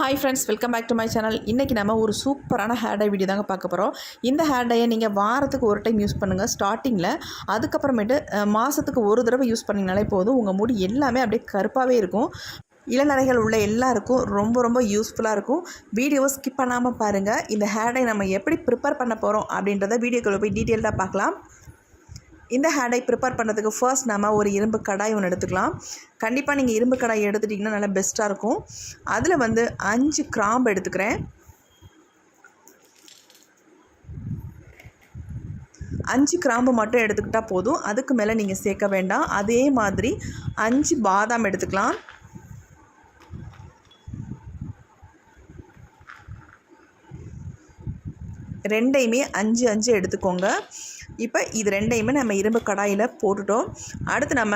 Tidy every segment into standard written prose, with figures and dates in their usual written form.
Hi friends, welcome back to my channel. இன்றைக்கி நம்ம ஒரு சூப்பரான ஹேர் டை வீடியோ தாங்க பார்க்க போகிறோம். இந்த ஹேர் டையை நீங்கள் வாரத்துக்கு ஒரு டைம் யூஸ் பண்ணுங்கள் ஸ்டார்டிங்கில். அதுக்கப்புறமேட்டு மாதத்துக்கு ஒரு தடவை யூஸ் பண்ணிங்கனாலே போதும். உங்கள் முடி எல்லாமே அப்படியே கருப்பாகவே இருக்கும். இளநரைகள் உள்ள எல்லாருக்கும் ரொம்ப ரொம்ப யூஸ்ஃபுல்லாக இருக்கும். வீடியோவை ஸ்கிப் பண்ணாமல் பாருங்கள். இந்த ஹேர் டை நம்ம எப்படி ப்ரிப்பேர் பண்ண போகிறோம் அப்படின்றத வீடியோக்குள்ளே போய் டீட்டெயில்டாக பார்க்கலாம். இந்த ஹேர் டை ப்ரிப்பேர் பண்ணுறதுக்கு ஃபர்ஸ்ட் நம்ம ஒரு இரும்பு கடாய் ஒன்று எடுத்துக்கலாம். கண்டிப்பாக நீங்கள் இரும்பு கடாய் எடுத்துட்டிங்கன்னா நல்லா பெஸ்ட்டாக இருக்கும். அதில் 5 கிராம்பு எடுத்துக்கிறேன். 5 கிராம்பு மட்டும் எடுத்துக்கிட்டால் போதும், அதுக்கு மேலே நீங்கள் சேர்க்க வேண்டாம். அதே மாதிரி 5 பாதாம் எடுத்துக்கலாம். ரெண்டையுமே 5 எடுத்துக்கோங்க. இப்போ இது ரெண்டையுமே நம்ம இரும்பு கடாயில் போட்டுட்டோம். அடுத்து நம்ம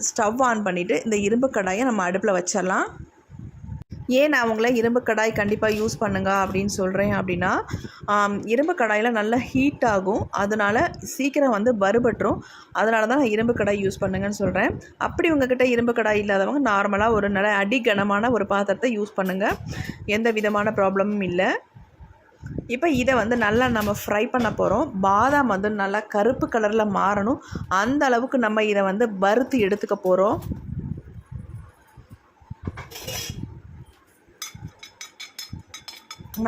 ஸ்டவ் ஆன் பண்ணிவிட்டு இந்த இரும்பு கடாயை நம்ம அடுப்பில் வச்சிடலாம். ஏன் நான் உங்களை இரும்பு கடாய் கண்டிப்பாக யூஸ் பண்ணுங்க அப்படின்னு சொல்கிறேன் அப்படின்னா, இரும்பு கடாயில் நல்லா ஹீட் ஆகும், அதனால் சீக்கிரம் வறுபட்டுரும். அதனால தான் நான் இரும்பு கடாய் யூஸ் பண்ணுங்கன்னு சொல்கிறேன். அப்படி உங்கள்கிட்ட இரும்பு கடாய் இல்லாதவங்க நார்மலாக ஒரு நல்ல அடிகனமான ஒரு பாத்திரத்தை யூஸ் பண்ணுங்கள். எந்த விதமான ப்ராப்ளமும் இல்லை. இப்போ இதை நல்லா நம்ம ஃப்ரை பண்ண போகிறோம். பாதாம் நல்லா கருப்பு கலரில் மாறணும். அந்த அளவுக்கு நம்ம இதை வறுத்து எடுத்துக்க போகிறோம்.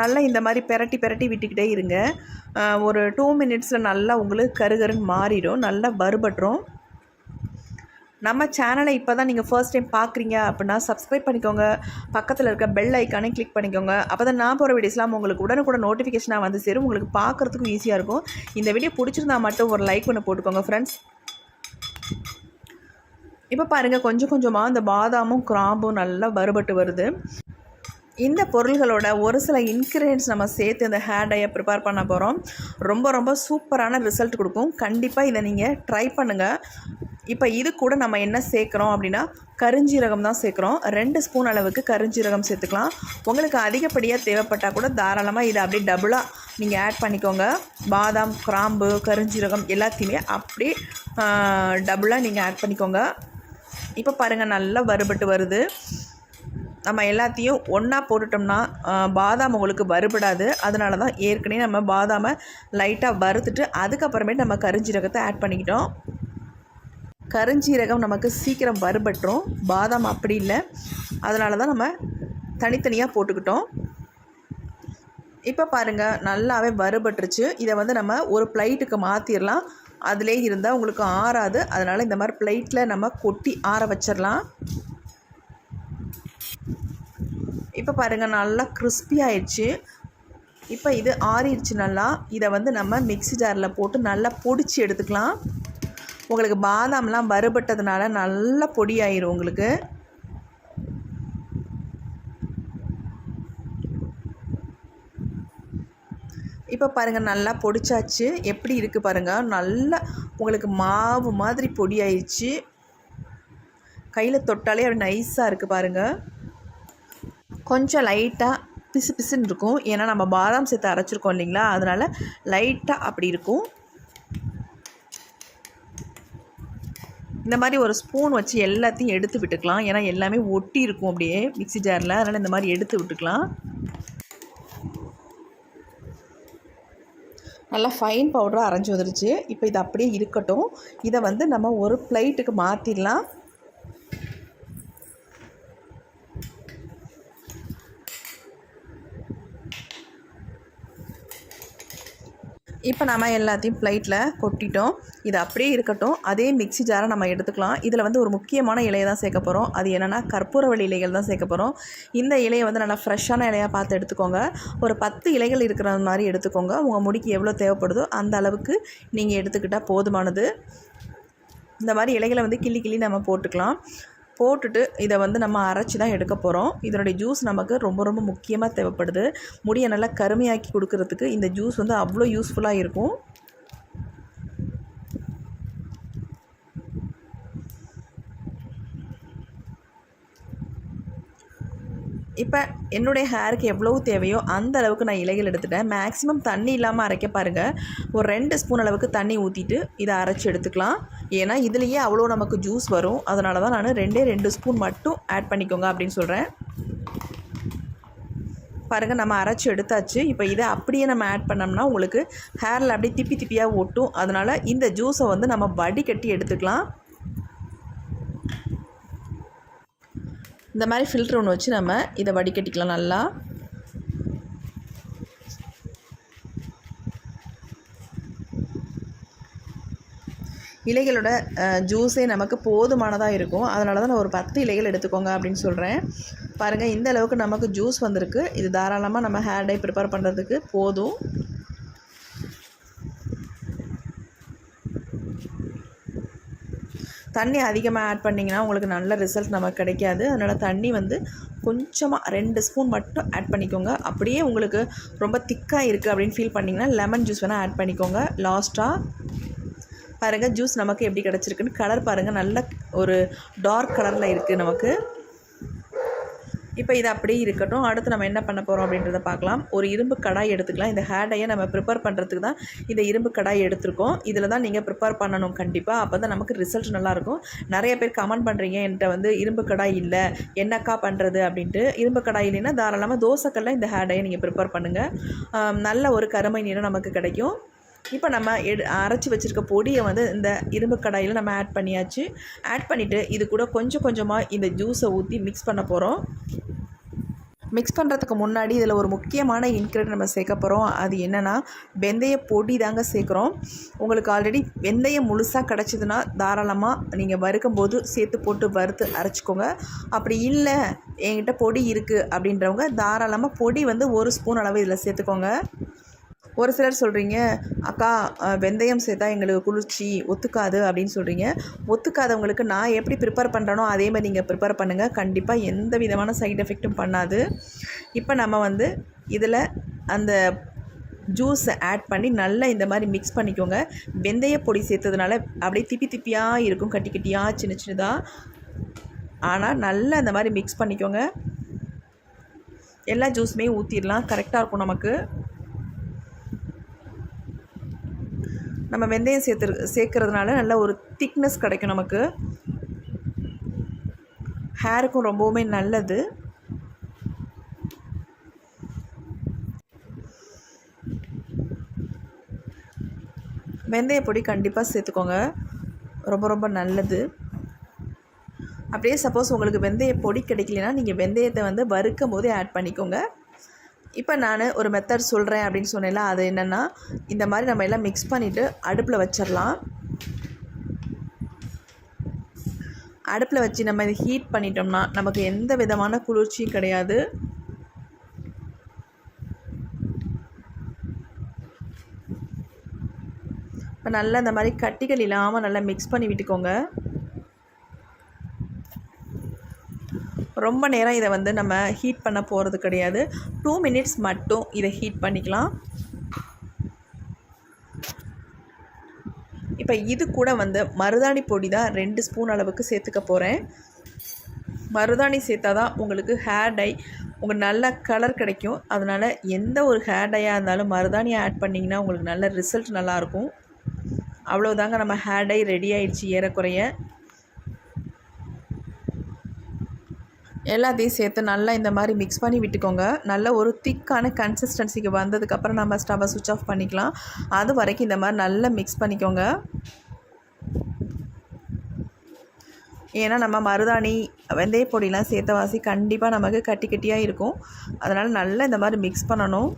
நல்லா இந்த மாதிரி பெரட்டி விட்டுக்கிட்டே இருங்க. ஒரு 2 மினிட்ஸில் நல்லா உங்களுக்கு கருகருன்னு மாறிடும், நல்லா வறுபட்டுரும். நம்ம சேனலை இப்போ தான் நீங்கள் ஃபர்ஸ்ட் டைம் பார்க்குறீங்க அப்படின்னா சப்ஸ்கிரைப் பண்ணிக்கோங்க. பக்கத்தில் இருக்க பெல் ஐக்கானே கிளிக் பண்ணிக்கோங்க. அப்போ தான் நான் போகிற வீடியோஸ்லாம் உங்களுக்கு உடனுக்குடன் நோட்டிஃபிகேஷனாக சேரும். உங்களுக்கு பார்க்குறதுக்கும் ஈஸியாக இருக்கும். இந்த வீடியோ பிடிச்சிருந்தா மட்டும் ஒரு லைக் ஒன்று போட்டுக்கோங்க ஃப்ரெண்ட்ஸ். இப்போ பாருங்கள், கொஞ்சம் கொஞ்சமாக இந்த பாதாமும் கிராம்பும் நல்லா வறுபட்டு வருது. இந்த பொருள்களோட ஒரு சில இன்க்ரீடியன்ட்ஸ் நம்ம சேர்த்து இந்த ஹேர் டையை ப்ரிப்பேர் பண்ண போகிறோம். ரொம்ப ரொம்ப சூப்பரான ரிசல்ட் கொடுக்கும். கண்டிப்பாக இதை நீங்கள் ட்ரை பண்ணுங்கள். இப்போ இது கூட நம்ம என்ன சேர்க்குறோம் அப்படின்னா, கருஞ்சீரகம் தான் சேர்க்குறோம். 2 ஸ்பூன் அளவுக்கு கருஞ்சீரகம் சேர்த்துக்கலாம். உங்களுக்கு அதிகப்படியாக தேவைப்பட்டால் கூட தாராளமாக இதை அப்படியே டபுளாக நீங்கள் ஆட் பண்ணிக்கோங்க. பாதாம், கிராம்பு, கருஞ்சீரகம் எல்லாத்தையுமே அப்படியே டபுளாக நீங்கள் ஆட் பண்ணிக்கோங்க. இப்போ பாருங்கள், நல்லா வறுபட்டு வருது. நம்ம எல்லாத்தையும் ஒன்றா போட்டுட்டோம்னா பாதாம் உங்களுக்கு வறுபடாது. அதனால தான் ஏற்கனவே நம்ம பாதாமை லைட்டாக வறுத்துட்டு அதுக்கப்புறமேட்டு நம்ம கருஞ்சீரகத்தை ஆட் பண்ணிக்கிட்டோம். கருஞ்சீரகம் நமக்கு சீக்கிரம் வறுபட்டுரும், பாதாம் அப்படி இல்லை. அதனால தான் நம்ம தனித்தனியாக போட்டுக்கிட்டோம். இப்போ பாருங்கள், நல்லாவே வறுபட்டுருச்சு. இதை நம்ம ஒரு பிளேட்டுக்கு மாற்றிடலாம். அதிலே இருந்தால் உங்களுக்கு ஆறாது. அதனால் இந்த மாதிரி பிளேட்டில் நம்ம கொட்டி ஆற வச்சிடலாம். இப்போ பாருங்கள், நல்லா கிறிஸ்பி ஆயிடுச்சு. இப்போ இது ஆறிடுச்சு நல்லா. இதை நம்ம மிக்ஸி ஜாரில் போட்டு நல்லா பொடிச்சு எடுத்துக்கலாம். உங்களுக்கு பாதாம்லாம் வறுபட்டதுனால நல்லா பொடி ஆயிரும் உங்களுக்கு. இப்போ பாருங்கள், நல்லா பொடிச்சாச்சு. எப்படி இருக்குது பாருங்கள், நல்லா உங்களுக்கு மாவு மாதிரி பொடி ஆயிடுச்சு. கையில் தொட்டாலே அப்படி நைஸாக இருக்குது பாருங்கள். கொஞ்சம் லைட்டாக பிசு பிசுன்னு இருக்கும், ஏன்னா நம்ம பாதாம் சேர்த்து அரைச்சிருக்கோம் இல்லைங்களா, அதனால் லைட்டாக அப்படி இருக்கும். இந்த மாதிரி ஒரு ஸ்பூன் வச்சு எல்லாத்தையும் எடுத்து விட்டுக்கலாம். ஏன்னா எல்லாமே ஒட்டி இருக்கும் அப்படியே மிக்ஸி ஜாரில். அதனால் இந்த மாதிரி எடுத்து விட்டுக்கலாம். நல்லா ஃபைன் பவுடராக அரைஞ்சி வந்துடுச்சு. இப்போ இது அப்படியே இருக்கட்டும். இதை நம்ம ஒரு பிளேட்டுக்கு மாற்றிடலாம். இப்போ நம்ம எல்லாத்தையும் பிளேட்டில் கொட்டிட்டோம். இது அப்படியே இருக்கட்டும். அதே மிக்ஸி ஜாரை நம்ம எடுத்துக்கலாம். இதில் ஒரு முக்கியமான இலையை தான் சேர்க்க போகிறோம். அது என்னென்னா கற்பூரவள்ளி இலைகள் தான் சேர்க்க போகிறோம். இந்த இலையை நல்லா ஃப்ரெஷ்ஷான இலையாக பார்த்து எடுத்துக்கோங்க. ஒரு 10 இலைகள் இருக்கிற மாதிரி எடுத்துக்கோங்க. உங்கள் முடிக்கு எவ்வளோ தேவைப்படுதோ அந்த அளவுக்கு நீங்கள் எடுத்துக்கிட்டால் போதுமானது. இந்த மாதிரி இலைகளை கிள்ளி நம்ம போட்டுக்கலாம். போட்டுட்டு இதை நம்ம அரைச்சி தான் எடுக்க போகிறோம். இதனுடைய ஜூஸ் நமக்கு ரொம்ப ரொம்ப முக்கியமாக தேவைப்படுது. முடியை நல்லா கருமையாக்கி கொடுக்கறதுக்கு இந்த ஜூஸ் அவ்வளோ யூஸ்ஃபுல்லாக இருக்கும். இப்போ என்னுடைய ஹேருக்கு எவ்வளவு தேவையோ அந்த அளவுக்கு நான் இலைகள் எடுத்துட்டேன். மேக்ஸிமம் தண்ணி இல்லாமல் அரைக்க பாருங்கள். ஒரு 2 ஸ்பூன் அளவுக்கு தண்ணி ஊற்றிட்டு இதை அரைச்சி எடுத்துக்கலாம். ஏன்னா இதுலேயே அவ்வளோ நமக்கு ஜூஸ் வரும். அதனால தான் நான் 2 ஸ்பூன் மட்டும் ஆட் பண்ணிக்கோங்க அப்படின்னு சொல்கிறேன். பாருங்கள் நம்ம அரைச்சி எடுத்தாச்சு. இப்போ இதை அப்படியே நம்ம ஆட் பண்ணோம்னா உங்களுக்கு ஹேரில் அப்படியே திப்பி திப்பியாக ஒட்டும். அதனால் இந்த ஜூஸை வந்து நம்ம வடிகட்டி எடுத்துக்கலாம். இந்த மாதிரி ஃபில்ட்ரு ஒன்று வச்சு நம்ம இதை வடிகட்டிக்கலாம் நல்லா. இலைகளோட ஜூஸே நமக்கு போதுமானதாக இருக்கும். அதனால தான் நான் ஒரு 10 இலைகள் எடுத்துக்கோங்க அப்படின்னு சொல்கிறேன். பாருங்கள் இந்த அளவுக்கு நமக்கு ஜூஸ் வந்திருக்கு. இது தாராளமாக நம்ம ஹேர் டை ப்ரிப்பேர் பண்ணுறதுக்கு போதும். தண்ணி அதிகமாக ஆட் பண்ணிங்கன்னா உங்களுக்கு நல்ல ரிசல்ட் நமக்கு கிடைக்காது. அதனால் தண்ணி வந்து கொஞ்சமாக 2 ஸ்பூன் மட்டும் ஆட் பண்ணிக்கோங்க. அப்படியே உங்களுக்கு ரொம்ப திக்காக இருக்குது அப்படின்னு ஃபீல் பண்ணிங்கன்னா லெமன் ஜூஸ் வேணால் ஆட் பண்ணிக்கோங்க லாஸ்ட்டாக. பாருங்கள் ஜூஸ் நமக்கு எப்படி கிடச்சிருக்குன்னு. கலர் பாருங்கள், நல்ல ஒரு டார்க் கலரில் இருக்குது நமக்கு. இப்போ இது அப்படியே இருக்கட்டும். அடுத்து நம்ம என்ன பண்ண போகிறோம் அப்படின்றத பார்க்கலாம். ஒரு இரும்பு கடாய் எடுத்துக்கலாம். இந்த ஹேர் டையை நம்ம ப்ரிப்பேர் பண்ணுறதுக்கு தான் இந்த இரும்பு கடாய் எடுத்துருக்கோம். இதில் தான் நீங்கள் ப்ரிப்பேர் பண்ணணும் கண்டிப்பாக. அப்போ தான் நமக்கு ரிசல்ட் நல்லாயிருக்கும். நிறைய பேர் கமெண்ட் பண்ணுறீங்க, என்கிட்ட வந்து இரும்பு கடாய் இல்லை, என்னக்கா பண்ணுறது அப்படின்ட்டு. இரும்பு கடாய் இல்லைன்னா தாராளமாக தோசைக்கல்ல இந்த ஹேர் டையை நீங்கள் ப்ரிப்பேர் பண்ணுங்கள். நல்ல ஒரு கருமை நிறம் நமக்கு கிடைக்கும். இப்போ நம்ம அரைச்சி வச்சுருக்க பொடியை வந்து இந்த இரும்பு கடாயில் நம்ம ஆட் பண்ணியாச்சு. ஆட் பண்ணிவிட்டு இது கூட கொஞ்சம் கொஞ்சமாக இந்த ஜூஸை ஊற்றி மிக்ஸ் பண்ண போகிறோம். மிக்ஸ் பண்ணுறதுக்கு முன்னாடி இதில் ஒரு முக்கியமான இன்க்ரீடியன்ட் நம்ம சேர்க்க போகிறோம். அது என்னென்னா வெந்தய பொடி தாங்க சேர்க்குறோம். உங்களுக்கு ஆல்ரெடி வெந்தயம் முழுசாக கிடச்சிதுன்னா தாராளமாக நீங்கள் வறுக்கும்போது சேர்த்து போட்டு வறுத்து அரைச்சிக்கோங்க. அப்படி இல்லை என்கிட்ட பொடி இருக்குது அப்படின்றவங்க தாராளமாக பொடி வந்து 1 ஸ்பூன் அளவு இதில் சேர்த்துக்கோங்க. ஒரு சிலர் சொல்கிறீங்க, அக்கா வெந்தயம் சேர்த்தா எங்களுக்கு குளிர்ச்சி ஒத்துக்காது அப்படின்னு சொல்கிறீங்க. ஒத்துக்காதவங்களுக்கு நான் எப்படி ப்ரிப்பேர் பண்ணுறேனோ அதே மாதிரி நீங்கள் ப்ரிப்பேர் பண்ணுங்கள். கண்டிப்பாக எந்த விதமான சைட் எஃபெக்ட்டும் பண்ணாது. இப்போ நம்ம வந்து இதில் அந்த ஜூஸை ஆட் பண்ணி நல்லா இந்த மாதிரி மிக்ஸ் பண்ணிக்கோங்க. வெந்தய பொடி சேர்த்ததுனால அப்படியே திப்பி திப்பியாக இருக்கும், கட்டி கட்டியாக சின்ன சின்னதாக. ஆனால் நல்லா இந்த மாதிரி மிக்ஸ் பண்ணிக்கோங்க. எல்லா ஜூஸுமே ஊற்றிடலாம், கரெக்டாக இருக்கும் நமக்கு. நம்ம வெந்தயம் சேர்க்கறதுனால நல்ல ஒரு திக்னஸ் கிடைக்கும் நமக்கு. ஹேருக்கும் ரொம்பவுமே நல்லது. வெந்தய பொடி கண்டிப்பாக சேர்த்துக்கோங்க, ரொம்ப ரொம்ப நல்லது. அப்படியே சப்போஸ் உங்களுக்கு வெந்தய பொடி கிடைக்கலனா நீங்கள் வெந்தயத்தை வந்து வறுக்கும் போதே ஆட் பண்ணிக்கோங்க. இப்போ நான் ஒரு மெத்தட் சொல்கிறேன் அப்படின்னு சொன்னேன்ல, அது என்னென்னா இந்த மாதிரி நம்ம எல்லாம் மிக்ஸ் பண்ணிவிட்டு அடுப்பில் வச்சிடலாம். அடுப்பில் வச்சு நம்ம இதை ஹீட் பண்ணிட்டோம்னா நமக்கு எந்த விதமான குளிர்ச்சியும் கிடையாது. இப்போ நல்லா இந்த மாதிரி கட்டிகள் இல்லாமல் நல்லா மிக்ஸ் பண்ணி விட்டுக்கோங்க. ரொம்ப நேரம் இதை வந்து நம்ம ஹீட் பண்ண போகிறது கிடையாது. 2 மினிட்ஸ் மட்டும் இதை ஹீட் பண்ணிக்கலாம். இப்போ இது கூட வந்து மருதாணி பொடி தான் 2 ஸ்பூன் அளவுக்கு சேர்த்துக்க போகிறேன். மருதாணி சேர்த்தா தான் உங்களுக்கு ஹேர் டை உங்களுக்கு நல்ல கலர் கிடைக்கும். அதனால் எந்த ஒரு ஹேர் டையாக இருந்தாலும் மருதாணியை ஆட் பண்ணிங்கன்னா உங்களுக்கு நல்ல ரிசல்ட் நல்லாயிருக்கும். அவ்வளோதாங்க, நம்ம ஹேர் டை ரெடி ஆயிடுச்சு ஏறக்குறைய. எல்லாத்தையும் சேர்த்து நல்லா இந்த மாதிரி மிக்ஸ் பண்ணி விட்டுக்கோங்க. நல்ல ஒரு திக்கான கன்சிஸ்டன்சிக்கு வந்ததுக்கப்புறம் நம்ம ஸ்டவ்வை சுவிட்ச் ஆஃப் பண்ணிக்கலாம். அது வரைக்கும் இந்த மாதிரி நல்லா மிக்ஸ் பண்ணிக்கோங்க. ஏன்னா நம்ம மருதாணி வெந்தய பொடியெலாம் சேர்த்தவாசி கண்டிப்பாக நமக்கு கட்டி கட்டியாக இருக்கும். அதனால் நல்லா இந்த மாதிரி மிக்ஸ் பண்ணணும்.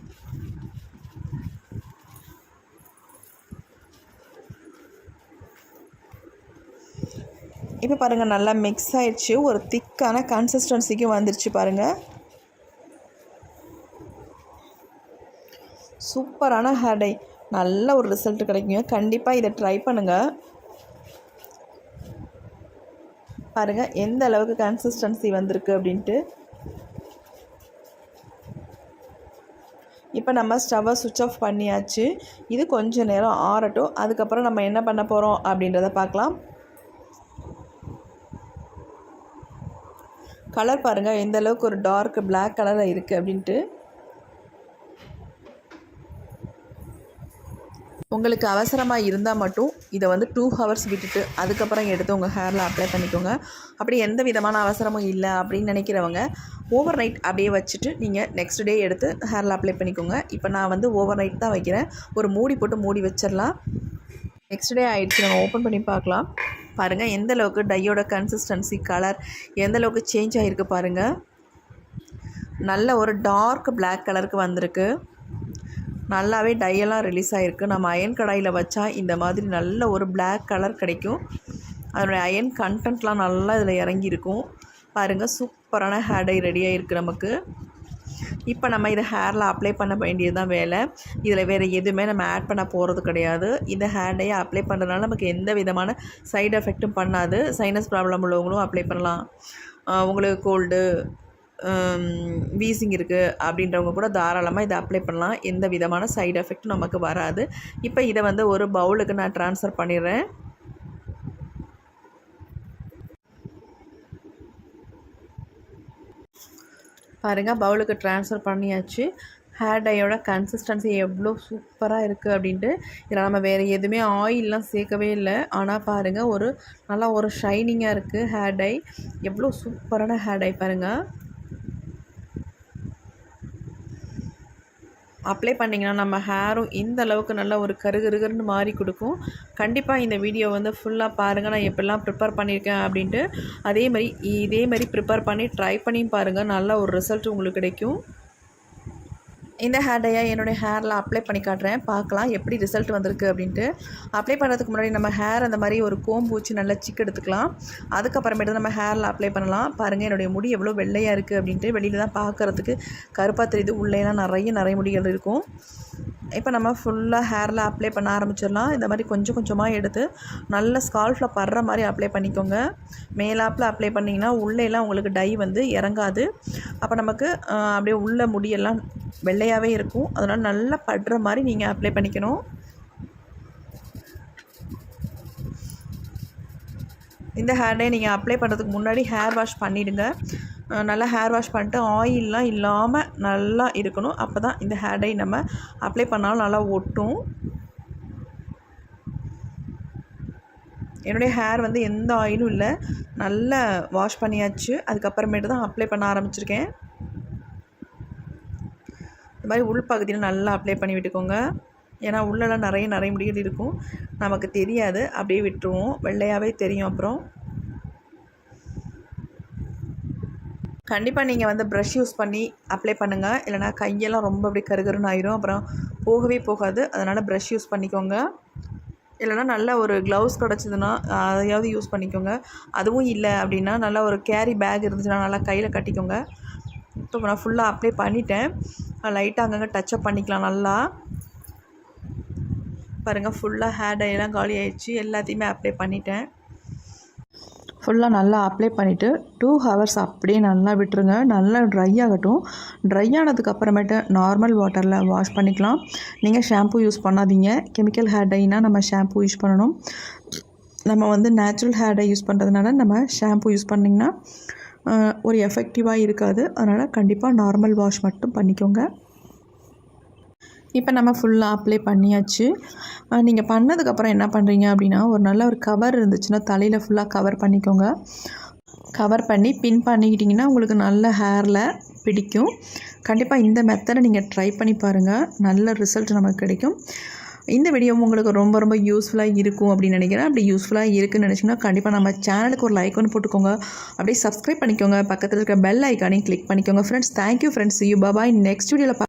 இப்போ பாருங்கள் நல்லா மிக்ஸ் ஆகிடுச்சு. ஒரு திக்கான கன்சிஸ்டன்சிக்கு வந்துருச்சு பாருங்கள். சூப்பரான ஹேர் டை, நல்ல ஒரு ரிசல்ட் கிடைக்குங்க. கண்டிப்பாக இதை ட்ரை பண்ணுங்கள். பாருங்கள் எந்த அளவுக்கு கன்சிஸ்டன்சி வந்திருக்கு அப்படின்ட்டு. இப்போ நம்ம ஸ்டவ்வை சுவிட்ச் ஆஃப் பண்ணியாச்சு. இது கொஞ்சம் நேரம் ஆறட்டும். அதுக்கப்புறம் நம்ம என்ன பண்ண போகிறோம் அப்படின்றத பார்க்கலாம். கலர் பாருங்கள் எந்த அளவுக்கு ஒரு டார்க் பிளாக் கலரில் இருக்குது அப்படின்ட்டு. உங்களுக்கு அவசரமாக இருந்தால் மட்டும் இதை வந்து 2 ஹவர்ஸ் விட்டுட்டு அதுக்கப்புறம் எடுத்து உங்கள் ஹேரில் அப்ளை பண்ணிக்கோங்க. அப்படி எந்த விதமான அவசரமும் இல்லை அப்படின்னு நினைக்கிறவங்க ஓவர் நைட் அப்படியே வச்சுட்டு நீங்கள் நெக்ஸ்ட் டே எடுத்து ஹேரில் அப்ளை பண்ணிக்கோங்க. இப்போ நான் வந்து ஓவர் நைட் தான் வைக்கிறேன். ஒரு மூடி போட்டு மூடி வச்சிடலாம். நெக்ஸ்ட் டே ஆகிடுச்சு, நம்ம ஓப்பன் பண்ணி பார்க்கலாம். பாருங்கள் எந்த அளவுக்கு டையோட கன்சிஸ்டன்சி கலர் எந்த அளவுக்கு சேஞ்ச் ஆகிருக்கு பாருங்கள். நல்ல ஒரு டார்க் பிளாக் கலருக்கு வந்திருக்கு. நல்லாவே டையெல்லாம் ரிலீஸ் ஆகிருக்கு. நம்ம அயன் கடாயில் வச்சா இந்த மாதிரி நல்ல ஒரு பிளாக் கலர் கிடைக்கும். அதனுடைய அயன் கண்டென்ட்லாம் நல்லா இதில் இறங்கியிருக்கும். பாருங்கள் சூப்பரான ஹேர் டை ரெடி ஆகிருக்கு நமக்கு. இப்போ நம்ம இதை ஹேரில் அப்ளை பண்ண வேண்டியது தான் வேலை. இதில் வேறு எதுவுமே நம்ம ஆட் பண்ண போகிறது கிடையாது. இந்த ஹேர் டையை அப்ளை பண்ணுறதுனால நமக்கு எந்த விதமான சைடு எஃபெக்ட்டும் பண்ணாது. சைனஸ் ப்ராப்ளம் உள்ளவங்களும் அப்ளை பண்ணலாம். உங்களுக்கு கோல்டு வீசிங் இருக்குது அப்படின்றவங்க கூட தாராளமாக இதை அப்ளை பண்ணலாம். எந்த விதமான சைடு எஃபெக்ட்டும் நமக்கு வராது. இப்போ இதை வந்து ஒரு பவுலுக்கு நான் ட்ரான்ஸ்ஃபர் பண்ணிடுறேன். பாருங்கள் பவுலுக்கு ட்ரான்ஸ்ஃபர் பண்ணியாச்சு. ஹேர் டையோட கன்சிஸ்டன்சி எவ்வளோ சூப்பராக இருக்குது அப்படின்ட்டு. இதில் நம்ம வேறு எதுவுமே ஆயிலெலாம் சேர்க்கவே இல்லை. ஆனால் பாருங்கள் ஒரு நல்லா ஒரு ஷைனிங்காக இருக்குது ஹேர் டை. எவ்வளோ சூப்பரான ஹேர் டை பாருங்கள். அப்ளை பண்ணிங்கன்னா நம்ம ஹேரும் இந்த அளவுக்கு நல்லா ஒரு கருகருன்னு மாறி கொடுக்கும். கண்டிப்பாக இந்த வீடியோ வந்து ஃபுல்லாக பாருங்கள். நான் எப்படிலாம் ப்ரிப்பேர் பண்ணியிருக்கேன் அப்படின்ட்டு இதே மாதிரி ப்ரிப்பேர் பண்ணி ட்ரை பண்ணியும் பாருங்கள். நல்ல ஒரு ரிசல்ட் உங்களுக்கு கிடைக்கும். இந்த ஹேர் டையை என்னுடைய ஹேரில் அப்ளை பண்ணி காட்டுறேன். பார்க்கலாம் எப்படி ரிசல்ட் வந்திருக்கு அப்படின்ட்டு. அப்ளை பண்ணுறதுக்கு முன்னாடி நம்ம ஹேர் அந்த மாதிரி ஒரு கோம்பு வச்சு நல்லா சிக்கு எடுத்துக்கலாம். அதுக்கப்புறமேட்டு நம்ம ஹேரில் அப்ளை பண்ணலாம். பாருங்கள் என்னுடைய முடி எவ்வளோ வெள்ளையாக இருக்குது அப்படின்ட்டு. வெளியில் தான் பார்க்குறதுக்கு கருப்பாக தெரியுது, உள்ளேலாம் நிறைய முடிகள் இருக்கும். இப்போ நம்ம ஃபுல்லாக ஹேரில் அப்ளை பண்ண ஆரம்பிச்சிடலாம். இந்த மாதிரி கொஞ்சம் கொஞ்சமாக எடுத்து நல்ல ஸ்கால்ஃபில் படுற மாதிரி அப்ளை பண்ணிக்கோங்க. மேலாப்பில் அப்ளை பண்ணிங்கன்னா உள்ளேலாம் உங்களுக்கு டை வந்து இறங்காது. அப்போ நமக்கு அப்படியே உள்ள முடியெல்லாம் வெள்ளையாகவே இருக்கும். அதனால் நல்லா படுற மாதிரி நீங்கள் அப்ளை பண்ணிக்கணும். இந்த ஹேர் டை நீங்கள் அப்ளை பண்ணுறதுக்கு முன்னாடி ஹேர் வாஷ் பண்ணிவிடுங்க. நல்லா ஹேர் வாஷ் பண்ணிட்டு ஆயிலெலாம் இல்லாமல் நல்லா இருக்கணும். அப்போ தான் இந்த ஹேர் டை நம்ம அப்ளை பண்ணாலும் நல்லா ஒட்டும். என்னுடைய ஹேர் வந்து எந்த ஆயிலும் இல்லை, நல்லா வாஷ் பண்ணியாச்சு. அதுக்கப்புறமேட்டு தான் அப்ளை பண்ண ஆரம்பிச்சிருக்கேன். இந்த மாதிரி உள்பகுதியில் நல்லா அப்ளை பண்ணி விட்டுக்கோங்க. ஏன்னா உள்ளெல்லாம் நிறைய முடிகள் இருக்கும், நமக்கு தெரியாது, அப்படியே விட்டுருவோம், வெள்ளையாகவே தெரியும். அப்புறம் கண்டிப்பாக நீங்கள் வந்து ப்ரஷ் யூஸ் பண்ணி அப்ளை பண்ணுங்கள். இல்லைனா கையெல்லாம் ரொம்ப அப்படியே கருகருன்னு ஆயிரும், அப்புறம் போகவே போகாது. அதனால் ப்ரஷ் யூஸ் பண்ணிக்கோங்க. இல்லைனா நல்ல ஒரு க்ளவுஸ் கிடச்சிதுன்னா அதையாவது யூஸ் பண்ணிக்கோங்க. அதுவும் இல்லை அப்படின்னா நல்லா ஒரு கேரி பேக் இருந்துச்சுன்னா நல்லா கையில் கட்டிக்கோங்க. இப்போ நான் ஃபுல்லாக அப்ளை பண்ணிட்டேன். லைட்டாக அங்கங்கே டச்சப் பண்ணிக்கலாம். நல்லா பாருங்கள் ஃபுல்லாக ஹேர் டையெல்லாம் காலி ஆகிடுச்சு. எல்லாத்தையுமே அப்ளை பண்ணிட்டேன். ஃபுல்லாக நல்லா அப்ளை பண்ணிவிட்டு 2 ஹவர்ஸ் அப்படியே நல்லா விட்டுருங்க. நல்லா ட்ரை ஆகட்டும். ட்ரை ஆனதுக்கப்புறமேட்டு நார்மல் வாட்டரில் வாஷ் பண்ணிக்கலாம். நீங்கள் ஷாம்பு யூஸ் பண்ணாதீங்க. கெமிக்கல் ஹேர் டைனால் நம்ம ஷாம்பு யூஸ் பண்ணணும். நம்ம வந்து நேச்சுரல் ஹேர் டை யூஸ் பண்ணுறதுனால நம்ம ஷாம்பு யூஸ் பண்ணிங்கன்னா ஒரு எஃபெக்டிவாக இருக்காது. அதனால் கண்டிப்பாக நார்மல் வாஷ் மட்டும் பண்ணிக்கோங்க. இப்போ நம்ம ஃபுல்லாக அப்ளை பண்ணியாச்சு. நீங்கள் பண்ணதுக்கப்புறம் என்ன பண்ணுறீங்க அப்படின்னா, ஒரு நல்ல ஒரு கவர் இருந்துச்சுன்னா தலையில் ஃபுல்லாக கவர் பண்ணிக்கோங்க. கவர் பண்ணி பின் பண்ணிக்கிட்டிங்கன்னா உங்களுக்கு நல்ல ஹேரில் பிடிக்கும். கண்டிப்பாக இந்த மெத்தடை நீங்கள் ட்ரை பண்ணி பாருங்கள். நல்ல ரிசல்ட் நமக்கு கிடைக்கும். இந்த வீடியோ உங்களுக்கு ரொம்ப யூஸ்ஃபுல்லாக இருக்கும் அப்படின்னு நினைக்கிறேன். அப்படி யூஸ்ஃபுல்லாக இருக்குதுன்னு நினச்சிங்கன்னா கண்டிப்பாக நம்ம சேனலுக்கு ஒரு லைக் ஒன்று போட்டுக்கோங்க. அப்படியே சப்ஸ்கிரைப் பண்ணிக்கோங்க. பக்கத்தில் இருக்க பெல் ஐக்கானையும் கிளிக் பண்ணிக்கோங்க. Friends thank you friends. You bye. Next வீடியோவில்